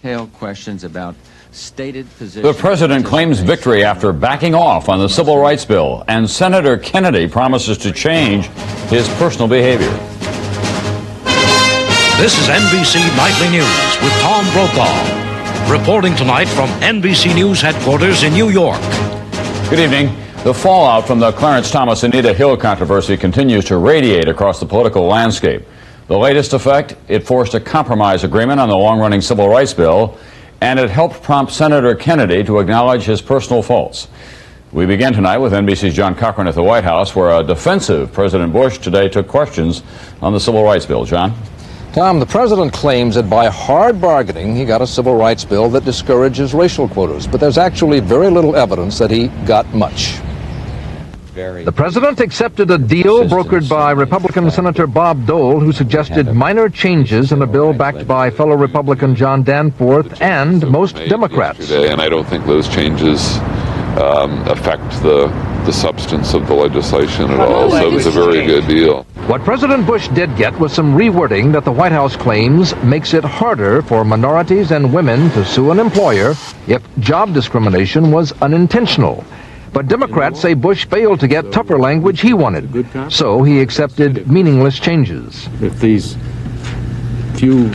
questions about stated positions. The president claims victory after backing off on the civil rights bill, and Senator Kennedy promises to change his personal behavior. This is NBC Nightly News with Tom Brokaw, reporting tonight from NBC News headquarters in New York. Good evening. The fallout from the Clarence Thomas Anita Hill controversy continues to radiate across the political landscape. The latest effect, it forced a compromise agreement on the long-running civil rights bill, and it helped prompt Senator Kennedy to acknowledge his personal faults. We begin tonight with NBC's John Cochran at the White House, where a defensive President Bush today took questions on the civil rights bill. John? Tom, the president claims that by hard bargaining he got a civil rights bill that discourages racial quotas, but there's actually very little evidence that he got much. The president accepted a deal brokered by Republican Senator Bob Dole, who suggested minor changes in a bill backed by fellow Republican John Danforth and most Democrats. Yesterday, and I don't think those changes affect the substance of the legislation at all, so it was a very good deal. What President Bush did get was some rewording that the White House claims makes it harder for minorities and women to sue an employer if job discrimination was unintentional. But Democrats say Bush failed to get tougher language he wanted, so he accepted meaningless changes. If these few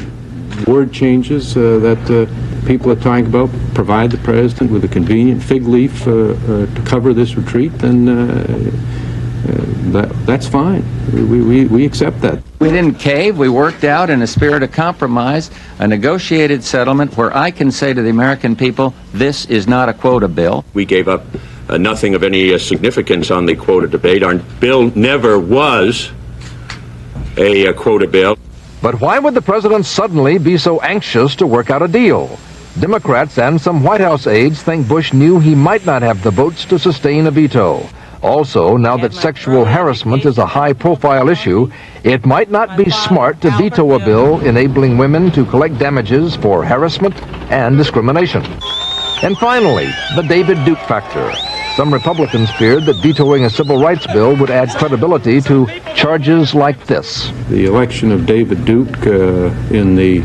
word changes that people are talking about provide the president with a convenient fig leaf to cover this retreat, then that's fine. We accept that. We didn't cave. We worked out in a spirit of compromise, a negotiated settlement where I can say to the American people, this is not a quota bill. We gave up nothing of any significance on the quota debate. Our bill never was a quota bill. But why would the president suddenly be so anxious to work out a deal? Democrats and some White House aides think Bush knew he might not have the votes to sustain a veto. Also, now that sexual harassment is a high-profile issue, it might not be smart to veto a bill enabling women to collect damages for harassment and discrimination. And finally, the David Duke factor. Some Republicans feared that vetoing a civil rights bill would add credibility to charges like this. The election of David Duke in the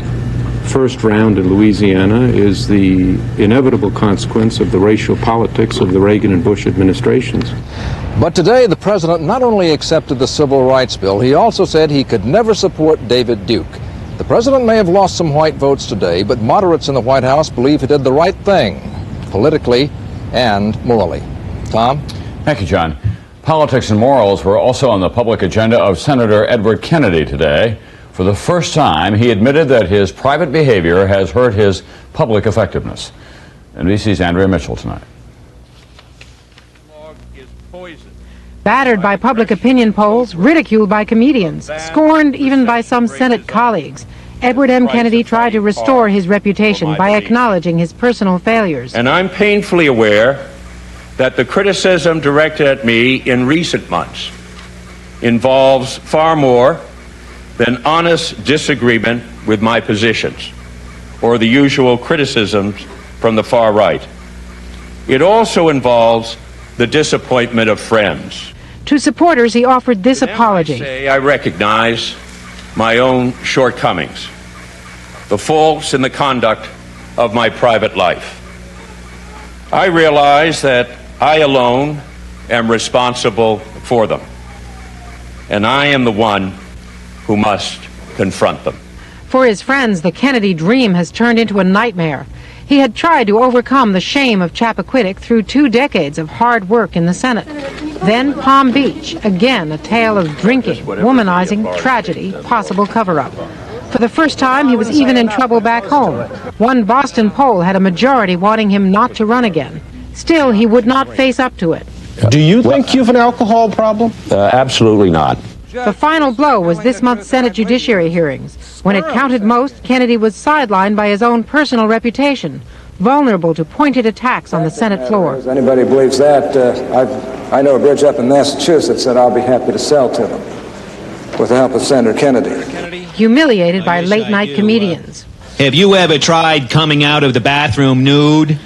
first round in Louisiana is the inevitable consequence of the racial politics of the Reagan and Bush administrations. But today, the president not only accepted the civil rights bill, he also said he could never support David Duke. The president may have lost some white votes today, but moderates in the White House believe he did the right thing, politically and morally. Tom? Thank you, John. Politics and morals were also on the public agenda of Senator Edward Kennedy today. For the first time, he admitted that his private behavior has hurt his public effectiveness. NBC's Andrea Mitchell tonight. Battered by public opinion polls, ridiculed by comedians, scorned even by some Senate colleagues, Edward M. Kennedy tried to restore his reputation by acknowledging his personal failures. And I'm painfully aware that the criticism directed at me in recent months involves far more than honest disagreement with my positions or the usual criticisms from the far right. It also involves the disappointment of friends. To supporters, he offered this apology. I recognize my own shortcomings, the faults in the conduct of my private life. I realize that I alone am responsible for them, and I am the one who must confront them. For his friends, the Kennedy dream has turned into a nightmare. He had tried to overcome the shame of Chappaquiddick through 2 decades of hard work in the Senate. Then Palm Beach, again a tale of drinking, womanizing, tragedy, possible cover-up. For the first time, he was even in trouble back home. One Boston poll had a majority wanting him not to run again. Still, he would not face up to it. Do you think you have an alcohol problem? Absolutely not. The final blow was this month's Senate Judiciary hearings. When it counted most, Kennedy was sidelined by his own personal reputation, vulnerable to pointed attacks on the Senate floor. If anybody believes that, I know a bridge up in Massachusetts that I'll be happy to sell to them with the help of Senator Kennedy. Humiliated by late-night comedians. Have you ever tried coming out of the bathroom nude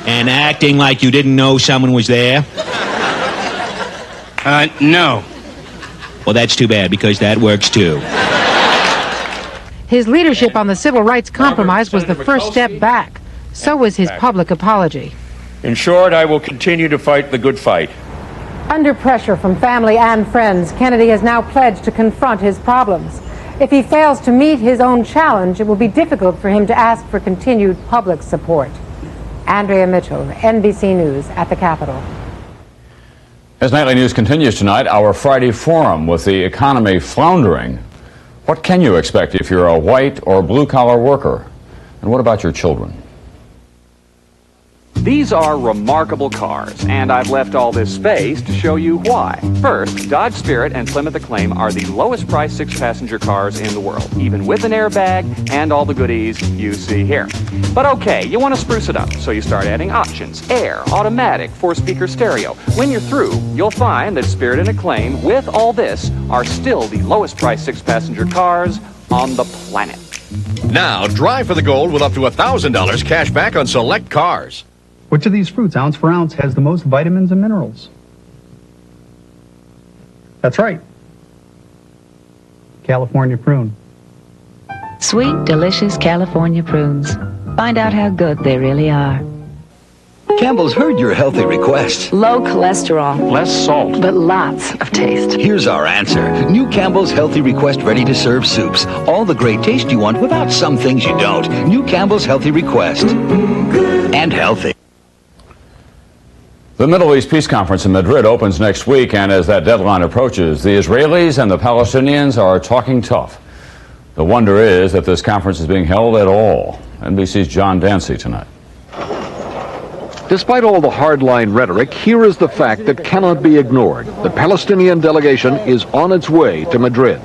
and acting like you didn't know someone was there? No. Well, that's too bad, because that works too. His leadership on the Civil Rights Compromise was the first step back. So was his public apology. In short, I will continue to fight the good fight. Under pressure from family and friends, Kennedy has now pledged to confront his problems. If he fails to meet his own challenge, it will be difficult for him to ask for continued public support. Andrea Mitchell, NBC News at the Capitol. As Nightly News continues tonight, our Friday forum with the economy floundering. What can you expect if you're a white or blue-collar worker? And what about your children? These are remarkable cars, and I've left all this space to show you why. First, Dodge Spirit and Plymouth Acclaim are the lowest priced 6-passenger cars in the world, even with an airbag and all the goodies you see here. But okay, you want to spruce it up, so you start adding options: air, automatic, 4-speaker stereo. When you're through, you'll find that Spirit and Acclaim, with all this, are still the lowest priced 6-passenger cars on the planet. Now, drive for the gold with up to $1,000 cash back on select cars. Which of these fruits, ounce for ounce, has the most vitamins and minerals? That's right. California prune. Sweet, delicious California prunes. Find out how good they really are. Campbell's heard your healthy request. Low cholesterol. Less salt. But lots of taste. Here's our answer. New Campbell's Healthy Request ready-to-serve soups. All the great taste you want without some things you don't. New Campbell's Healthy Request. And healthy. The Middle East Peace Conference in Madrid opens next week, and as that deadline approaches, the Israelis and the Palestinians are talking tough. The wonder is that this conference is being held at all. NBC's John Dancy tonight. Despite all the hardline rhetoric, here is the fact that cannot be ignored. The Palestinian delegation is on its way to Madrid.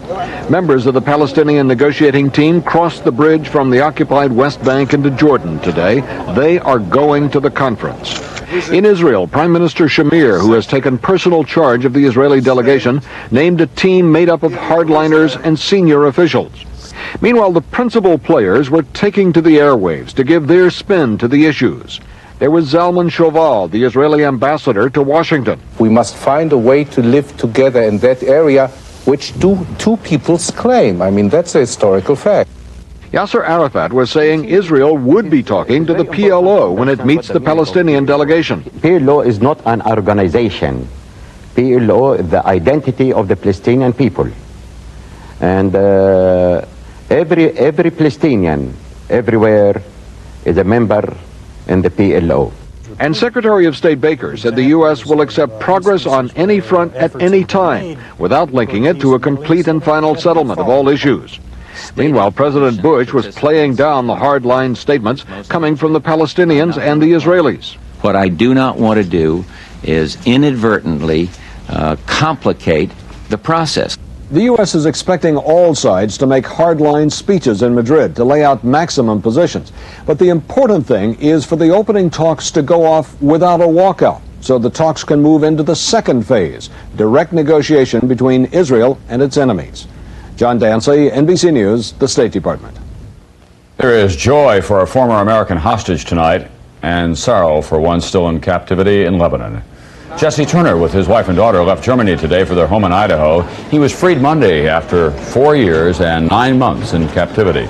Members of the Palestinian negotiating team crossed the bridge from the occupied West Bank into Jordan today. They are going to the conference. In Israel, Prime Minister Shamir, who has taken personal charge of the Israeli delegation, named a team made up of hardliners and senior officials. Meanwhile, the principal players were taking to the airwaves to give their spin to the issues. There was Zalman Shoval, the Israeli ambassador to Washington. We must find a way to live together in that area which two peoples claim. I mean, that's a historical fact. Yasser Arafat was saying Israel would be talking to the PLO when it meets the Palestinian delegation. PLO is not an organization. PLO is the identity of the Palestinian people. And every Palestinian, everywhere, is a member in the PLO. And Secretary of State Baker said the U.S. will accept progress on any front at any time without linking it to a complete and final settlement of all issues. Meanwhile, President Bush was playing down the hardline statements coming from the Palestinians and the Israelis. What I do not want to do is inadvertently complicate the process. The U.S. is expecting all sides to make hardline speeches in Madrid to lay out maximum positions. But the important thing is for the opening talks to go off without a walkout, so the talks can move into the second phase, direct negotiation between Israel and its enemies. John Dancy, NBC News, the State Department. There is joy for a former American hostage tonight and sorrow for one still in captivity in Lebanon. Jesse Turner with his wife and daughter left Germany today for their home in Idaho. He was freed Monday after 4 years and 9 months in captivity.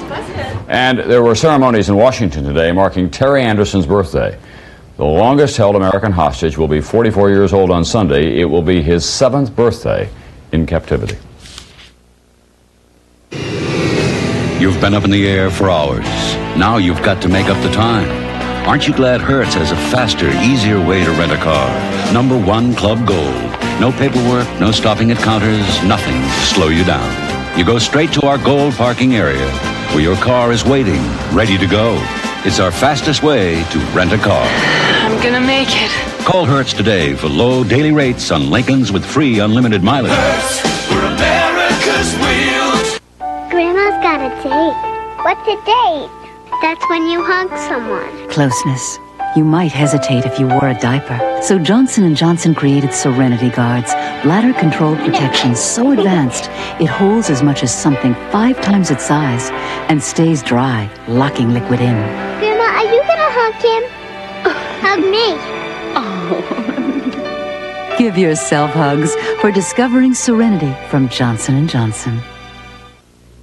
And there were ceremonies in Washington today marking Terry Anderson's birthday. The longest held American hostage will be 44 years old on Sunday. It will be his 7th birthday in captivity. You've been up in the air for hours. Now you've got to make up the time. Aren't you glad Hertz has a faster, easier way to rent a car? #1 Club Gold. No paperwork, no stopping at counters, nothing to slow you down. You go straight to our Gold parking area, where your car is waiting, ready to go. It's our fastest way to rent a car. I'm gonna make it. Call Hertz today for low daily rates on Lincolns with free unlimited mileage. Hertz, we're America's wheels. Grandma's got a date. What's a date? That's when you hug someone. Closeness. You might hesitate if you wore a diaper. So Johnson & Johnson created Serenity Guards, bladder control protection so advanced it holds as much as something 5 times its size and stays dry, locking liquid in. Grandma, are you gonna hug him? Hug me. Oh. Give yourself hugs for discovering Serenity from Johnson & Johnson.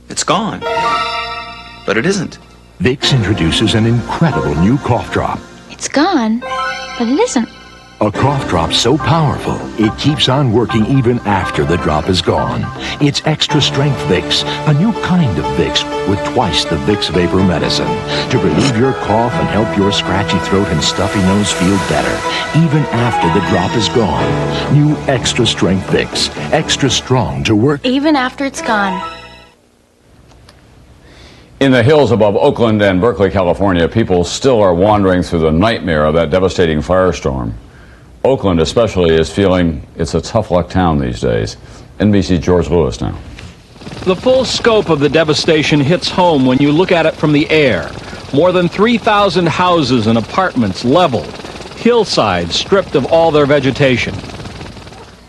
It's gone. but it isn't. Vicks introduces an incredible new cough drop. It's gone, but it isn't. A cough drop so powerful, it keeps on working even after the drop is gone. It's extra strength Vicks, a new kind of Vicks with twice the Vicks vapor medicine to relieve your cough and help your scratchy throat and stuffy nose feel better, even after the drop is gone. New extra strength Vicks, extra strong to work. Even after it's gone. In the hills above Oakland and Berkeley, California, people still are wandering through the nightmare of that devastating firestorm. Oakland especially is feeling it's a tough luck town these days. NBC's George Lewis now. The full scope of the devastation hits home when you look at it from the air. More than 3,000 houses and apartments leveled, hillsides stripped of all their vegetation.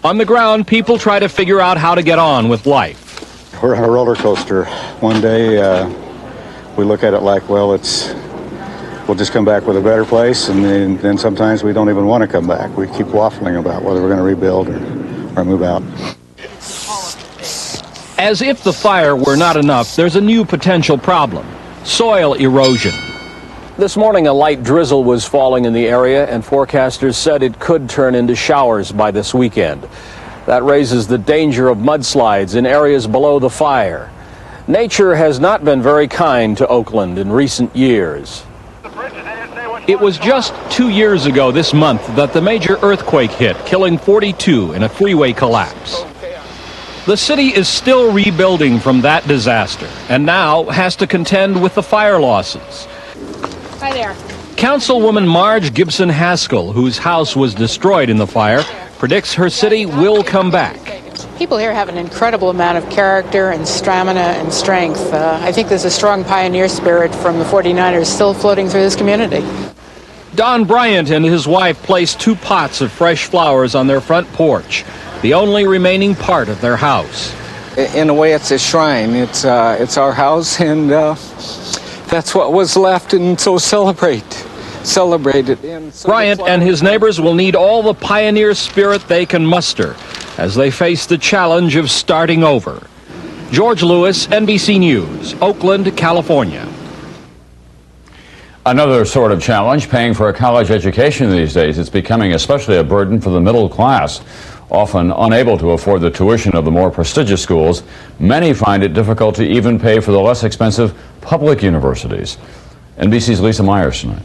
On the ground, people try to figure out how to get on with life. We're on a roller coaster. One day we look at it like, well, we'll just come back with a better place, and then sometimes we don't even want to come back. We keep waffling about whether we're going to rebuild or move out. As if the fire were not enough, there's a new potential problem: soil erosion. This morning, a light drizzle was falling in the area, and forecasters said it could turn into showers by this weekend. That raises the danger of mudslides in areas below the fire. Nature has not been very kind to Oakland in recent years. It was just 2 years ago this month that the major earthquake hit, killing 42 in a freeway collapse. The city is still rebuilding from that disaster and now has to contend with the fire losses. Hi there. Councilwoman Marge Gibson Haskell, whose house was destroyed in the fire, predicts her city will come back. People here have an incredible amount of character and stamina and strength. I think there's a strong pioneer spirit from the 49ers still floating through this community. Don Bryant and his wife placed 2 pots of fresh flowers on their front porch, the only remaining part of their house. In a way, it's a shrine. It's our house, and that's what was left, and so celebrate it. Bryant and his neighbors will need all the pioneer spirit they can muster as they face the challenge of starting over. George Lewis, NBC News, Oakland, California. Another sort of challenge, paying for a college education these days. It's becoming especially a burden for the middle class. Often unable to afford the tuition of the more prestigious schools, many find it difficult to even pay for the less expensive public universities. NBC's Lisa Myers tonight.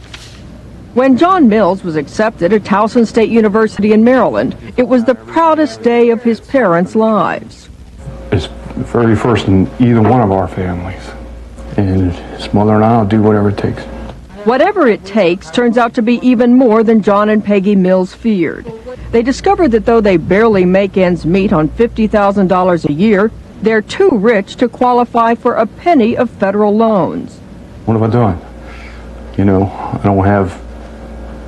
When John Mills was accepted at Towson State University in Maryland, it was the proudest day of his parents' lives. It's the very first in either one of our families, and his mother and I will do whatever it takes. Whatever it takes turns out to be even more than John and Peggy Mills feared. They discovered that though they barely make ends meet on $50,000 a year, they're too rich to qualify for a penny of federal loans. What have I done? You know, I don't have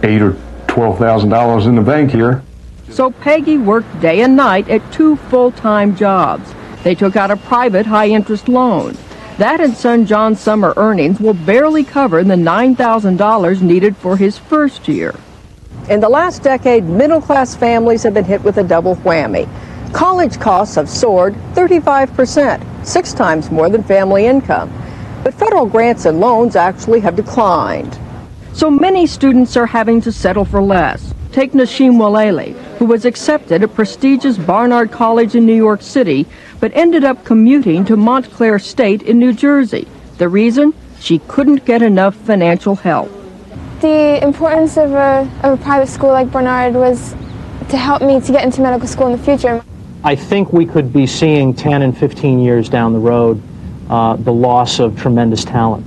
$8,000 or $12,000 in the bank here. So Peggy worked day and night at 2 full-time jobs. They took out a private high-interest loan. That and son John's summer earnings will barely cover the $9,000 needed for his first year. In the last decade, middle-class families have been hit with a double whammy. College costs have soared 35%, 6 times more than family income. But federal grants and loans actually have declined. So many students are having to settle for less. Take Nashim Walele, who was accepted at prestigious Barnard College in New York City, but ended up commuting to Montclair State in New Jersey. The reason? She couldn't get enough financial help. The importance of a private school like Barnard was to help me to get into medical school in the future. I think we could be seeing 10 and 15 years down the road the loss of tremendous talent.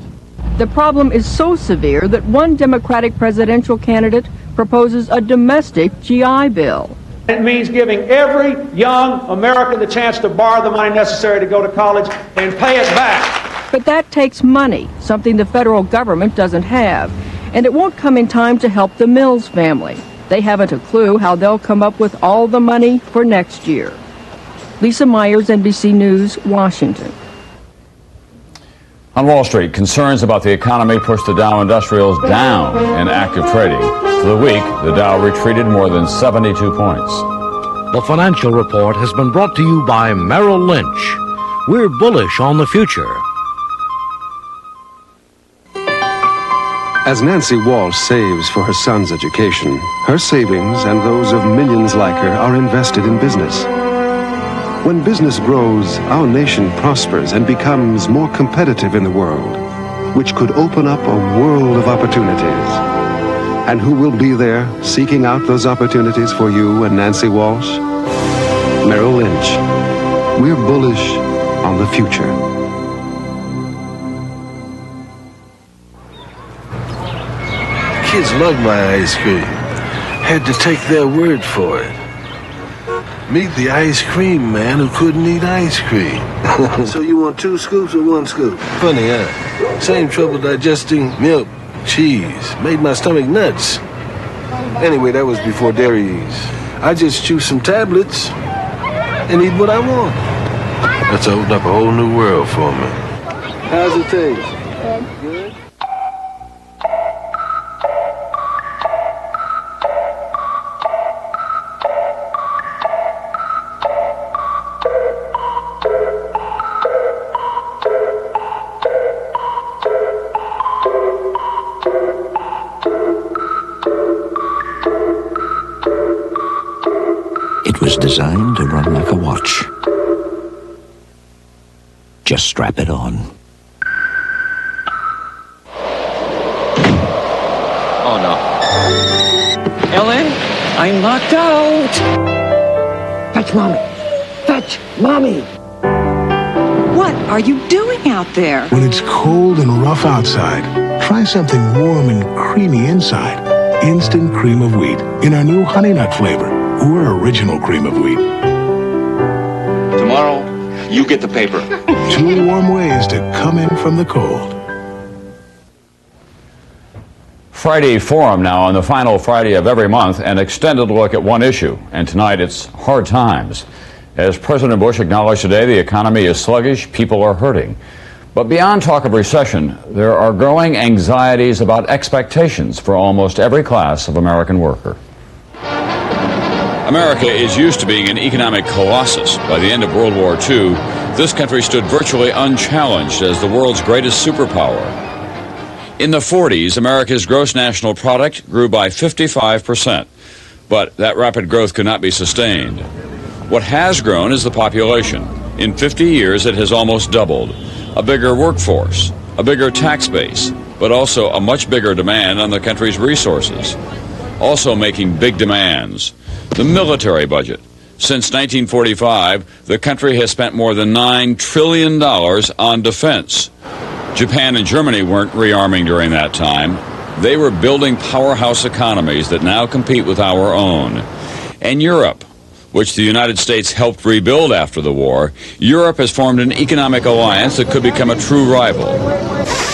The problem is so severe that one Democratic presidential candidate proposes a domestic GI bill. It means giving every young American the chance to borrow the money necessary to go to college and pay it back. But that takes money, something the federal government doesn't have. And it won't come in time to help the Mills family. They haven't a clue how they'll come up with all the money for next year. Lisa Myers, NBC News, Washington. On Wall Street, concerns about the economy pushed the Dow Industrials down in active trading. For the week, the Dow retreated more than 72 points. The financial report has been brought to you by Merrill Lynch. We're bullish on the future. As Nancy Walsh saves for her son's education, her savings and those of millions like her are invested in business. When business grows, our nation prospers and becomes more competitive in the world, which could open up a world of opportunities. And who will be there seeking out those opportunities for you and Nancy Walsh? Merrill Lynch. We're bullish on the future. Kids love my ice cream. Had to take their word for it. Meet the ice cream man who couldn't eat ice cream. So you want 2 scoops or 1 scoop? Funny, huh? Same trouble digesting milk, cheese. Made my stomach nuts. Anyway, that was before dairies. I just chew some tablets and eat what I want. That's opened up a whole new world for me. How's it taste? Good. It was designed to run like a watch. Just strap it on. Oh no. Ellen, I'm knocked out. Fetch Mommy. Fetch Mommy. What are you doing out there? When it's cold and rough outside, try something warm and creamy inside. Instant cream of wheat in our new honey nut flavor or original cream of wheat. Tomorrow, you get the paper. 2 warm ways to come in from the cold. Friday Forum now on the final Friday of every month, an extended look at one issue. And tonight it's hard times. As President Bush acknowledged today, the economy is sluggish, people are hurting. But beyond talk of recession, there are growing anxieties about expectations for almost every class of American worker. America is used to being an economic colossus. By the end of World War II, this country stood virtually unchallenged as the world's greatest superpower. In the 40s, America's gross national product grew by 55%, but that rapid growth could not be sustained. What has grown is the population. In 50 years, it has almost doubled. A bigger workforce, a bigger tax base, but also a much bigger demand on the country's resources. Also making big demands. The military budget. Since 1945, the country has spent more than $9 trillion on defense. Japan and Germany weren't rearming during that time. They were building powerhouse economies that now compete with our own. And Europe, which the United States helped rebuild after the war, Europe has formed an economic alliance that could become a true rival.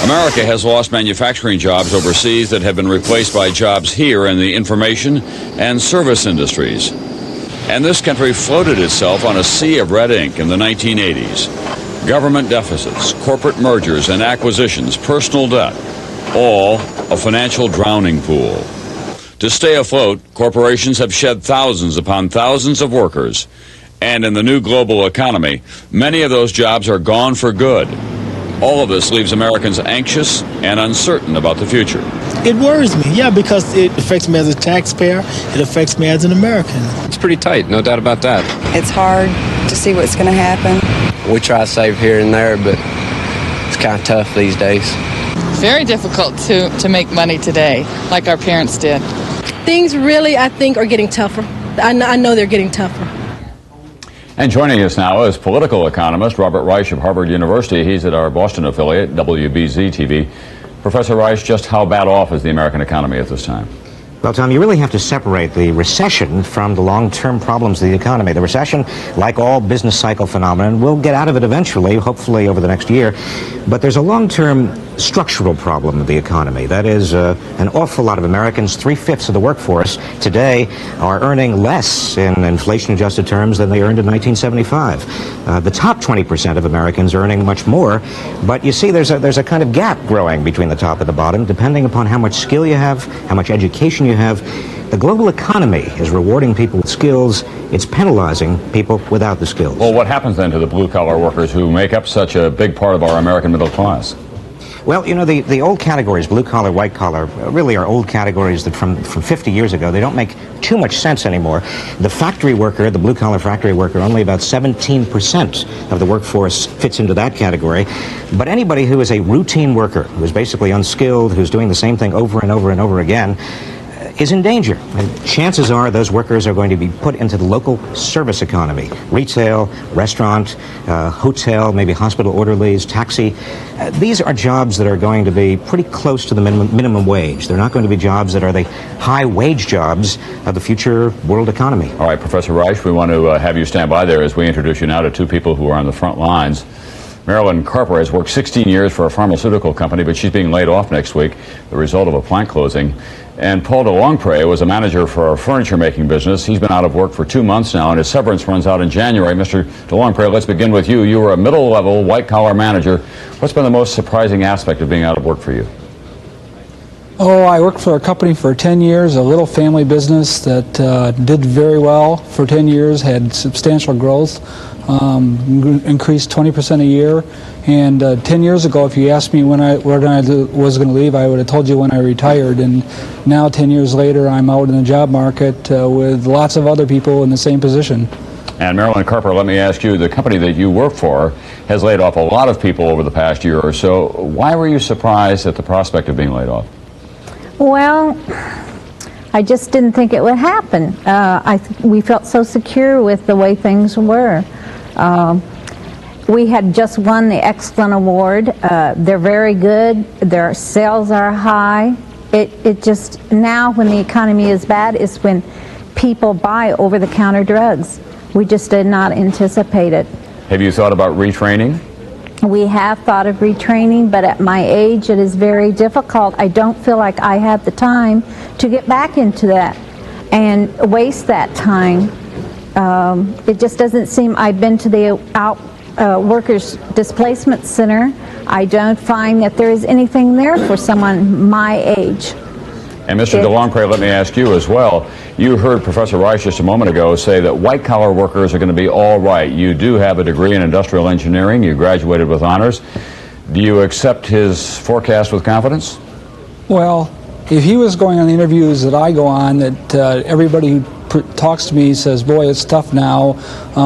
America has lost manufacturing jobs overseas that have been replaced by jobs here in the information and service industries. And this country floated itself on a sea of red ink in the 1980s. Government deficits, corporate mergers and acquisitions, personal debt, all a financial drowning pool. To stay afloat, corporations have shed thousands upon thousands of workers. And in the new global economy, many of those jobs are gone for good. All of this leaves Americans anxious and uncertain about the future. It worries me, yeah, because it affects me as a taxpayer. It affects me as an American. It's pretty tight, no doubt about that. It's hard to see what's going to happen. We try to save here and there, but it's kind of tough these days. Very difficult to make money today, like our parents did. Things really, I think, are getting tougher. I know they're getting tougher. And joining us now is political economist Robert Reich of Harvard University. He's at our Boston affiliate, WBZ-TV. Professor Reich, just how bad off is the American economy at this time? Well, Tom, you really have to separate the recession from the long-term problems of the economy. The recession, like all business cycle phenomenon, we'll get out of it eventually, hopefully over the next year. But there's a long-term structural problem of the economy. That is, an awful lot of Americans, 3/5 of the workforce today, are earning less in inflation-adjusted terms than they earned in 1975. The top 20% of Americans are earning much more, but you see there's a kind of gap growing between the top and the bottom, depending upon how much skill you have, how much education you have. The global economy is rewarding people with skills. It's penalizing people without the skills. Well, what happens then to the blue-collar workers who make up such a big part of our American middle class? Well, you know, the old categories, blue collar, white collar, really are old categories that from 50 years ago, they don't make too much sense anymore. The factory worker, the blue collar factory worker, only about 17% of the workforce fits into that category. But anybody who is a routine worker, who is basically unskilled, who's doing the same thing over and over and over again, is in danger. And chances are those workers are going to be put into the local service economy. Retail, restaurant, hotel, maybe hospital orderlies, taxi. These are jobs that are going to be pretty close to the minimum wage. They're not going to be jobs that are the high wage jobs of the future world economy. All right, Professor Reich, we want to have you stand by there as we introduce you now to two people who are on the front lines. Marilyn Carper has worked 16 years for a pharmaceutical company, but she's being laid off next week, the result of a plant closing. And Paul DeLongpre was a manager for a furniture-making business. He's been out of work for 2 months now, and his severance runs out in January. Mr. DeLongpre, let's begin with you. You were a middle-level, white-collar manager. What's been the most surprising aspect of being out of work for you? Oh, I worked for a company for 10 years, a little family business that did very well for 10 years, had substantial growth, increased 20% a year. And 10 years ago, if you asked me when I was going to leave, I would have told you when I retired. And now, 10 years later, I'm out in the job market with lots of other people in the same position. And Marilyn Carper, let me ask you, the company that you work for has laid off a lot of people over the past year or so. Why were you surprised at the prospect of being laid off? Well, I just didn't think it would happen. We felt so secure with the way things were. We had just won the Excellent Award. They're very good. Their sales are high. It just, now when the economy is bad is when people buy over-the-counter drugs. We just did not anticipate it. Have you thought about retraining? We have thought of retraining, but at my age it is very difficult. I don't feel like I have the time to get back into that and waste that time. It just doesn't seem, I've been to the Workers Displacement Center. I don't find that there is anything there for someone my age. And Mr. DeLongpre, let me ask you as well. You heard Professor Reich just a moment ago say that white-collar workers are going to be all right. You do have a degree in industrial engineering. You graduated with honors. Do you accept his forecast with confidence? Well, if he was going on the interviews that I go on, that everybody who talks to me says, boy, it's tough now.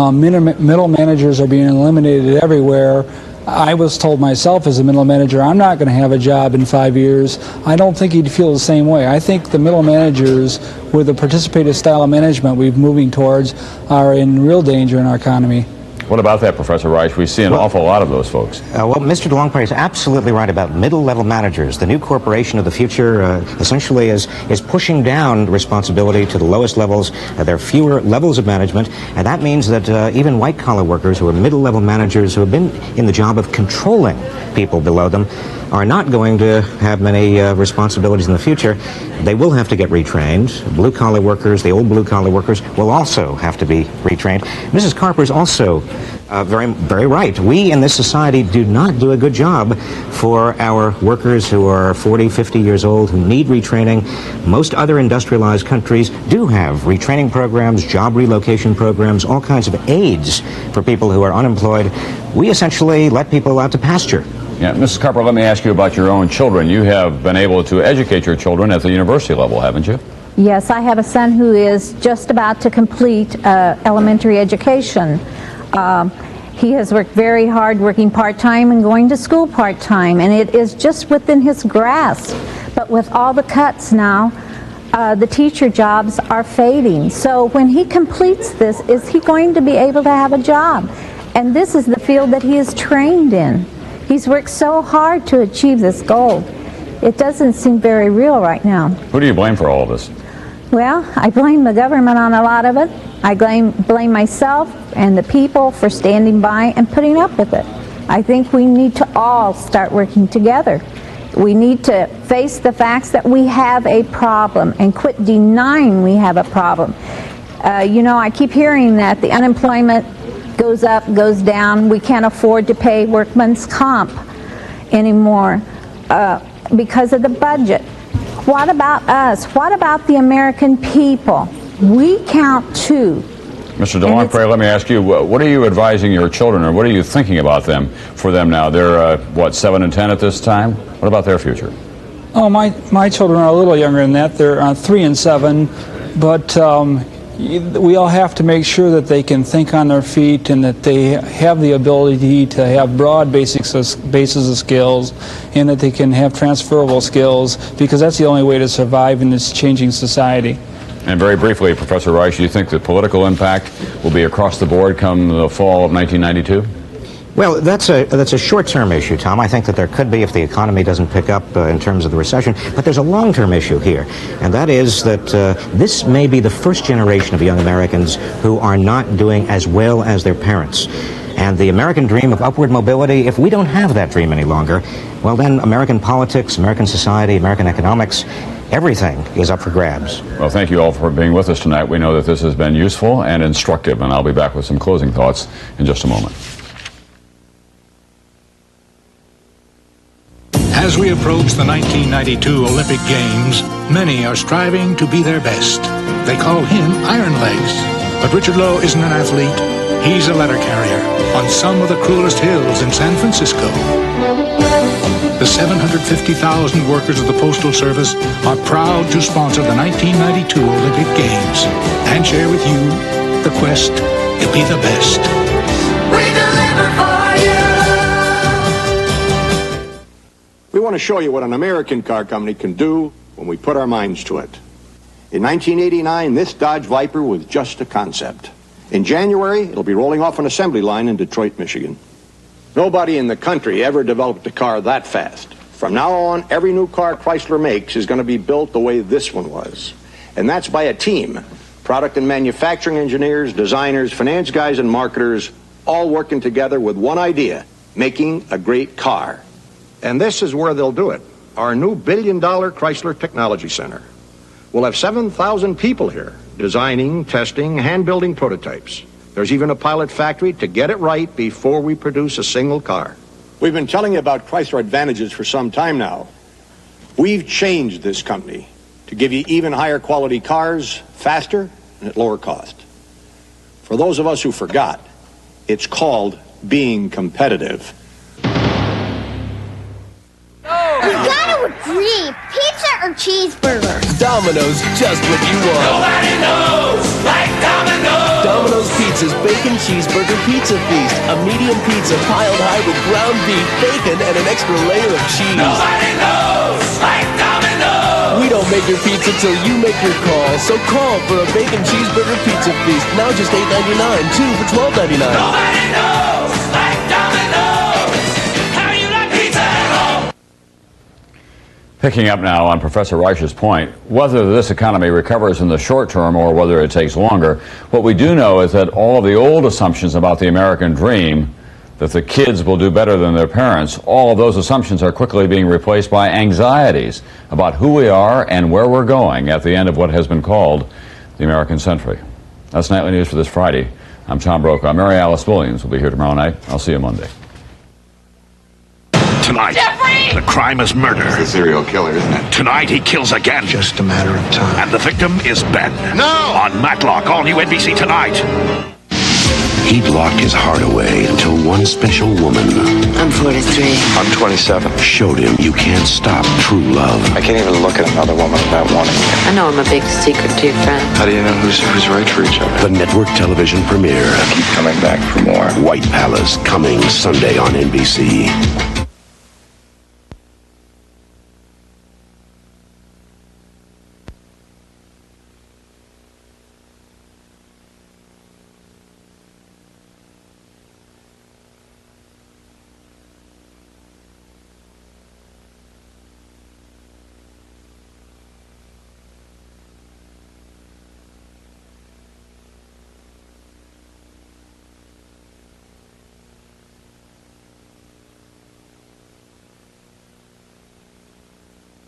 Middle managers are being eliminated everywhere. I was told myself as a middle manager, I'm not going to have a job in 5 years. I don't think he'd feel the same way. I think the middle managers, with the participative style of management we're moving towards, are in real danger in our economy. What about that, Professor Reich? We see an awful lot of those folks. Well, Mr. DeLongpre is absolutely right about middle-level managers. The new corporation of the future essentially is pushing down responsibility to the lowest levels. There are fewer levels of management, and that means that even white-collar workers who are middle-level managers who have been in the job of controlling people below them are not going to have many responsibilities in the future. They will have to get retrained. Blue-collar workers, the old blue-collar workers, will also have to be retrained. Mrs. Carper is also very right. We in this society do not do a good job for our workers who are 40, 50 years old, who need retraining. Most other industrialized countries do have retraining programs, job relocation programs, all kinds of aids for people who are unemployed. We essentially let people out to pasture. Yeah, Mrs. Carper, let me ask you about your own children. You have been able to educate your children at the university level, haven't you? Yes, I have a son who is just about to complete elementary education. He has worked very hard, working part-time and going to school part-time, and it is just within his grasp. But with all the cuts now, the teacher jobs are fading. So when he completes this, is he going to be able to have a job? And this is the field that he is trained in. He's worked so hard to achieve this goal. It doesn't seem very real right now. Who do you blame for all of this? Well, I blame the government on a lot of it. I blame myself and the people for standing by and putting up with it. I think we need to all start working together. We need to face the facts that we have a problem and quit denying we have a problem. You know, I keep hearing that the unemployment goes up, goes down. We can't afford to pay workman's comp anymore because of the budget. What about us? What about the American people? We count too. Mr. DeLongpre, let me ask you, what are you advising your children, or what are you thinking about for them now? They're, 7 and 10 at this time? What about their future? Oh, my children are a little younger than that. They're 3 and 7, but we all have to make sure that they can think on their feet and that they have the ability to have broad bases of skills, and that they can have transferable skills, because that's the only way to survive in this changing society. And very briefly, Professor Reich, do you think the political impact will be across the board come the fall of 1992? Well, that's a short-term issue, Tom. I think that there could be if the economy doesn't pick up in terms of the recession. But there's a long-term issue here, and that is that this may be the first generation of young Americans who are not doing as well as their parents. And the American dream of upward mobility, if we don't have that dream any longer, well then American politics, American society, American economics, everything is up for grabs. Well, thank you all for being with us tonight. We know that this has been useful and instructive, and I'll be back with some closing thoughts in just a moment. As we approach the 1992 Olympic Games, many are striving to be their best. They call him Iron Legs. But Richard Lowe isn't an athlete. He's a letter carrier on some of the cruelest hills in San Francisco. The 750,000 workers of the Postal Service are proud to sponsor the 1992 Olympic Games and share with you the quest to be the best. We deliver for you. We want to show you what an American car company can do when we put our minds to it. In 1989, this Dodge Viper was just a concept. In January, it'll be rolling off an assembly line in Detroit, Michigan. Nobody in the country ever developed a car that fast. From now on, every new car Chrysler makes is going to be built the way this one was. And that's by a team. Product and manufacturing engineers, designers, finance guys, and marketers, all working together with one idea: making a great car. And this is where they'll do it. Our new billion-dollar Chrysler Technology Center. We'll have 7,000 people here, designing, testing, hand-building prototypes. There's even a pilot factory to get it right before we produce a single car. We've been telling you about Chrysler advantages for some time now. We've changed this company to give you even higher quality cars, faster, and at lower cost. For those of us who forgot, it's called being competitive. We gotta agree. Pizza or cheeseburger? Domino's, just what you want. Nobody knows like Domino's. Domino's Pizza's Bacon Cheeseburger Pizza Feast. A medium pizza piled high with ground beef, bacon, and an extra layer of cheese. Nobody knows like Domino's. We don't make your pizza till you make your call. So call for a Bacon Cheeseburger Pizza Feast. Now just $8.99, 2 for $12.99. Nobody knows like Domino's. How you like pizza at home? Picking up now on Professor Reich's point, whether this economy recovers in the short term or whether it takes longer, what we do know is that all of the old assumptions about the American dream, that the kids will do better than their parents, all of those assumptions are quickly being replaced by anxieties about who we are and where we're going at the end of what has been called the American century. That's Nightly News for this Friday. I'm Tom Brokaw. Mary Alice Williams will be here tomorrow night. I'll see you Monday. Tonight, Jeffrey! the crime is murder. He's a serial killer, isn't it? Tonight, he kills again. Just a matter of time. And the victim is Ben. No! On Matlock, all new NBC tonight. He'd locked his heart away until one special woman. I'm 43. I'm 27. Showed him you can't stop true love. I can't even look at another woman without wanting to. I know I'm a big secret to your friend. How do you know who's right for each other? The network television premiere. Keep coming back for more. White Palace, coming Sunday on NBC.